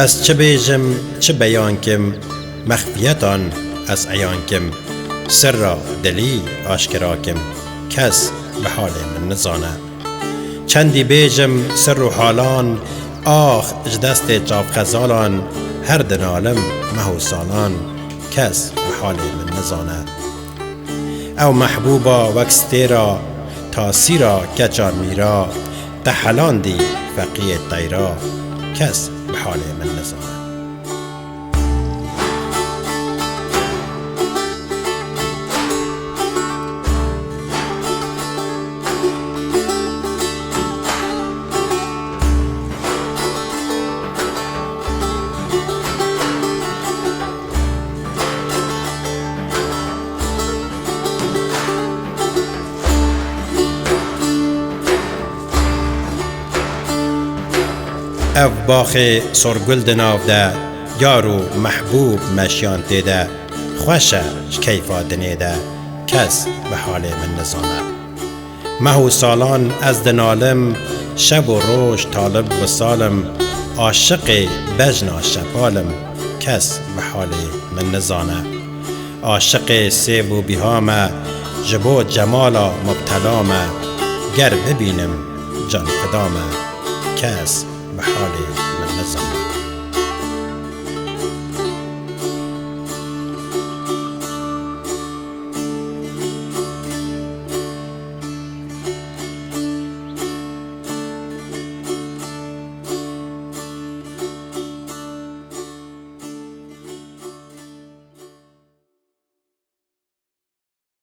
از چه بیجم چه بیان کم، مخفیتان از عیان کم. سر را دلی آشکرا کم، کس به حال من نزانه. چندی بیجم سر و حالان، آخ جدست چاف خزالان. هر دنالم مهو سالان، کس به حال من نزانه. او محبوبا وکستی را، تاسی را کچار میرا. تحلان دی فقیه طیرا، کس به حال من نزانه. او باخ سرگل دناو ده، یارو محبوب مشیان تیده. خوشه کیفا دنیده، کس به حال من نزانه. مهو سالان از دنالم، شب و روش طالب و سالم. عاشق بجنا شپالم، کس به حال من نزانه. عاشق سیب و بیهامه، جبو جمالا مبتلامه. گر ببینم جان فدامه، کس به حال من نزانه.